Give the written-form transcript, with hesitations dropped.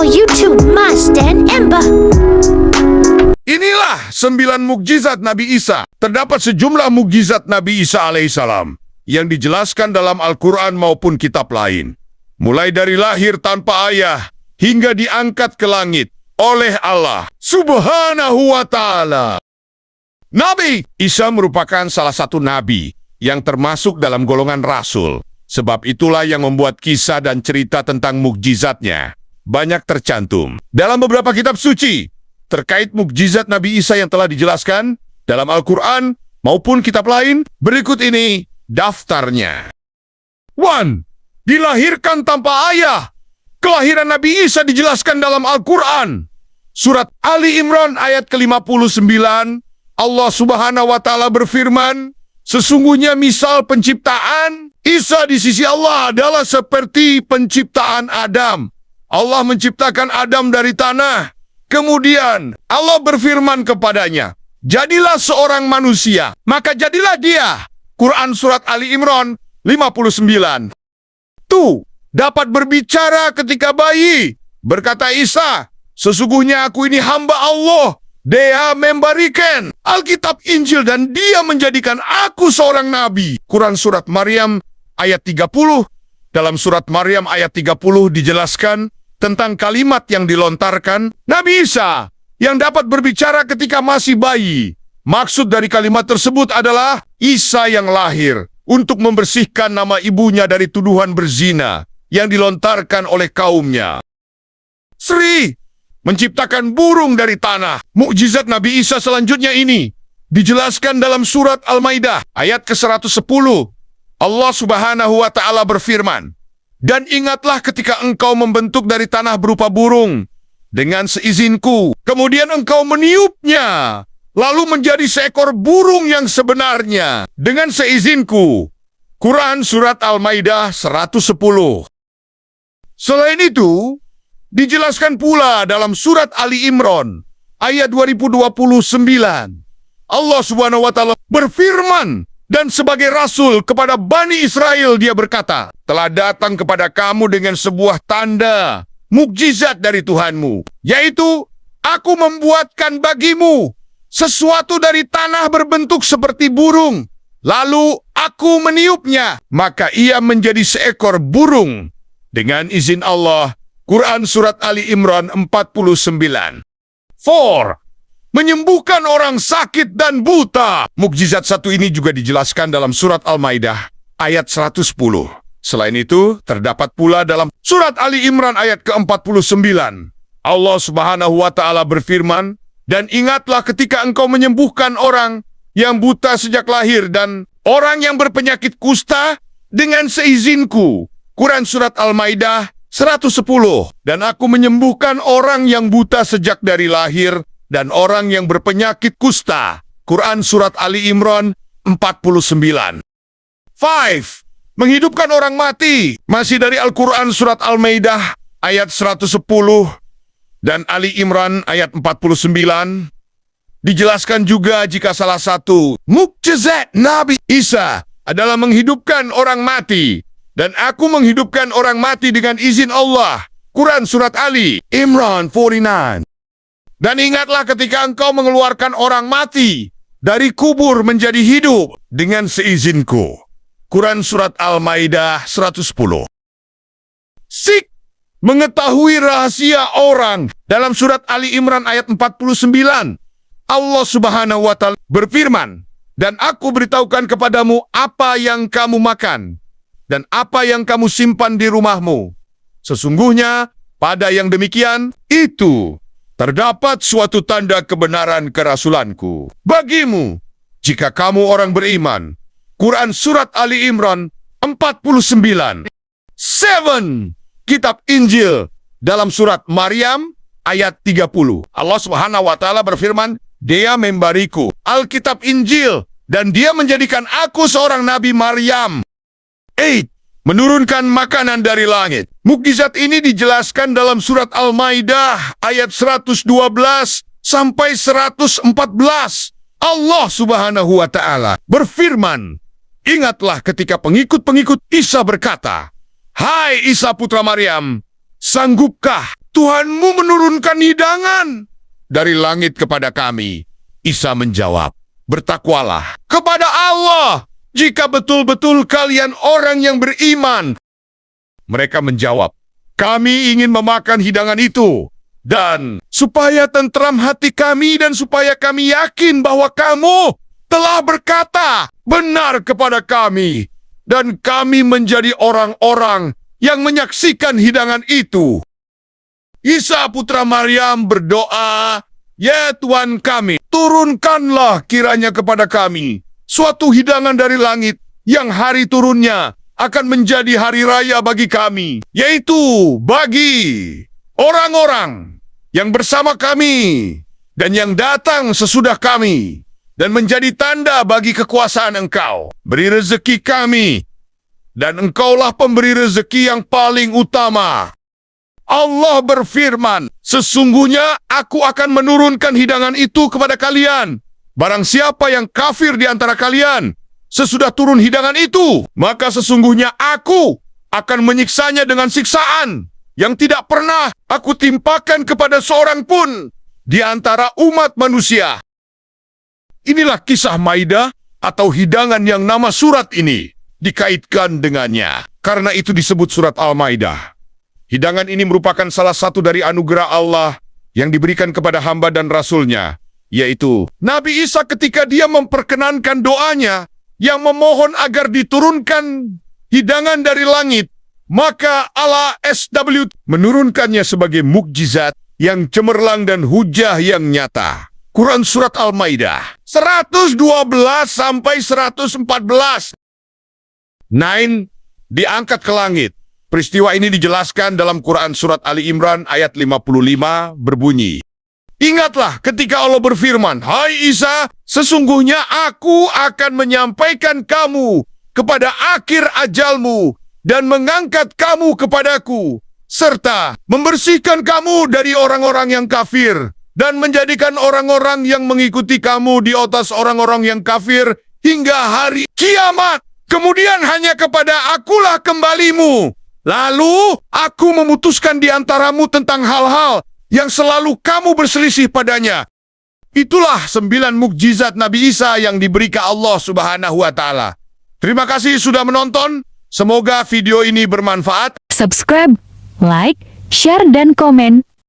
channel YouTube Mas dan Ember. Inilah 9 mukjizat Nabi Isa. Terdapat sejumlah mukjizat Nabi Isa alaihissalam yang dijelaskan dalam Al-Quran maupun kitab lain. Mulai dari lahir tanpa ayah hingga diangkat ke langit oleh Allah Subhanahu wa Ta'ala. Nabi Isa merupakan salah satu nabi yang termasuk dalam golongan rasul. Sebab itulah yang membuat kisah dan cerita tentang mukjizatnya banyak tercantum dalam beberapa kitab suci terkait mukjizat Nabi Isa yang telah dijelaskan dalam Al-Quran maupun kitab lain. Berikut ini daftarnya. 1. Dilahirkan tanpa ayah. Kelahiran Nabi Isa dijelaskan dalam Al-Quran. Surat Ali Imran ayat ke-59, Allah Subhanahu wa Ta'ala berfirman, sesungguhnya misal penciptaan Isa di sisi Allah adalah seperti penciptaan Adam. Allah menciptakan Adam dari tanah. Kemudian Allah berfirman kepadanya, jadilah seorang manusia, maka jadilah dia. Quran Surat Ali Imran 59. Tuh, dapat berbicara ketika bayi. Berkata Isa, sesungguhnya aku ini hamba Allah. Dia memberikan Alkitab Injil dan dia menjadikan aku seorang nabi. Quran Surat Maryam ayat 30. Dalam Surat Maryam ayat 30 dijelaskan tentang kalimat yang dilontarkan Nabi Isa yang dapat berbicara ketika masih bayi. Maksud dari kalimat tersebut adalah Isa yang lahir untuk membersihkan nama ibunya dari tuduhan berzina yang dilontarkan oleh kaumnya. Sri menciptakan burung dari tanah. Mukjizat Nabi Isa selanjutnya ini dijelaskan dalam surat Al-Maidah ayat ke-110. Allah Subhanahu wa Ta'ala berfirman, dan ingatlah ketika engkau membentuk dari tanah berupa burung dengan seizinku, kemudian engkau meniupnya, lalu menjadi seekor burung yang sebenarnya dengan seizinku. Quran Surat Al-Maidah 110. Selain itu, dijelaskan pula dalam Surat Ali Imran ayat 2029. Allah Subhanahu wa Ta'ala berfirman, dan sebagai rasul kepada Bani Israel dia berkata, telah datang kepada kamu dengan sebuah tanda, mukjizat dari Tuhanmu, yaitu aku membuatkan bagimu sesuatu dari tanah berbentuk seperti burung. Lalu aku meniupnya, maka ia menjadi seekor burung. Dengan izin Allah. Quran Surat Ali Imran 49. 4. Menyembuhkan orang sakit dan buta. Mukjizat satu ini juga dijelaskan dalam Surat Al-Maidah ayat 110. Selain itu, terdapat pula dalam Surat Ali Imran ayat ke-49. Allah Subhanahu wa Ta'ala berfirman, dan ingatlah ketika engkau menyembuhkan orang yang buta sejak lahir dan orang yang berpenyakit kusta dengan seizinku. Quran Surat Al-Maidah 110. Dan aku menyembuhkan orang yang buta sejak dari lahir dan orang yang berpenyakit kusta. Quran Surat Ali Imran 49. 5. Menghidupkan orang mati. Masih dari Al-Quran Surat Al-Maidah ayat 110 dan Ali Imran ayat 49. Dijelaskan juga jika salah satu mukjizat Nabi Isa adalah menghidupkan orang mati. Dan aku menghidupkan orang mati dengan izin Allah. Quran Surat Ali Imran 49. Dan ingatlah ketika engkau mengeluarkan orang mati dari kubur menjadi hidup dengan seizinku. Quran Surat Al-Maidah 110. 6. Mengetahui rahasia orang. Dalam Surat Ali Imran ayat 49. Allah Subhanahu wa Ta'ala berfirman, dan aku beritahukan kepadamu apa yang kamu makan dan apa yang kamu simpan di rumahmu. Sesungguhnya pada yang demikian itu terdapat suatu tanda kebenaran kerasulanku bagimu jika kamu orang beriman. Quran Surat Ali Imran 49. 7. Kitab Injil dalam Surat Maryam ayat 30. Allah Subhanahu wa Ta'ala berfirman, dia memberiku Alkitab Injil dan dia menjadikan aku seorang Nabi Maryam. 8. Menurunkan makanan dari langit. Mukjizat ini dijelaskan dalam Surat Al-Maidah ayat 112 sampai 114. Allah Subhanahu wa Ta'ala berfirman, ingatlah ketika pengikut-pengikut Isa berkata, hai Isa putra Maryam, sanggupkah Tuhanmu menurunkan hidangan dari langit kepada kami. Isa menjawab, bertakwalah kepada Allah jika betul-betul kalian orang yang beriman. Mereka menjawab, kami ingin memakan hidangan itu, dan supaya tentram hati kami dan supaya kami yakin bahwa kamu telah berkata benar kepada kami, dan kami menjadi orang-orang yang menyaksikan hidangan itu. Isa putra Maryam berdoa, ya Tuhan kami, turunkanlah kiranya kepada kami suatu hidangan dari langit yang hari turunnya akan menjadi hari raya bagi kami, yaitu bagi orang-orang yang bersama kami dan yang datang sesudah kami, dan menjadi tanda bagi kekuasaan Engkau. Beri rezeki kami, dan Engkaulah pemberi rezeki yang paling utama. Allah berfirman, sesungguhnya aku akan menurunkan hidangan itu kepada kalian. Barang siapa yang kafir di antara kalian sesudah turun hidangan itu, maka sesungguhnya aku akan menyiksanya dengan siksaan yang tidak pernah aku timpakan kepada seorang pun di antara umat manusia. Inilah kisah Maidah atau hidangan yang nama surat ini dikaitkan dengannya. Karena itu disebut surat Al-Maidah. Hidangan ini merupakan salah satu dari anugerah Allah yang diberikan kepada hamba dan rasulnya, yaitu Nabi Isa ketika dia memperkenankan doanya yang memohon agar diturunkan hidangan dari langit, maka Allah SWT menurunkannya sebagai mukjizat yang cemerlang dan hujah yang nyata. Quran Surat Al-Maidah 112 sampai 114. 9 diangkat ke langit. Peristiwa ini dijelaskan dalam Quran Surat Ali Imran ayat 55 berbunyi, ingatlah ketika Allah berfirman, hai Isa, sesungguhnya aku akan menyampaikan kamu kepada akhir ajalmu dan mengangkat kamu kepadaku, serta membersihkan kamu dari orang-orang yang kafir dan menjadikan orang-orang yang mengikuti kamu di atas orang-orang yang kafir hingga hari kiamat. Kemudian hanya kepada akulah kembalimu. Lalu aku memutuskan di antaramu tentang hal-hal yang selalu kamu berselisih padanya. Itulah 9 mukjizat Nabi Isa yang diberi ke Allah Subhanahu wa Ta'ala. Terima kasih sudah menonton. Semoga video ini bermanfaat. Subscribe, like, share, dan komen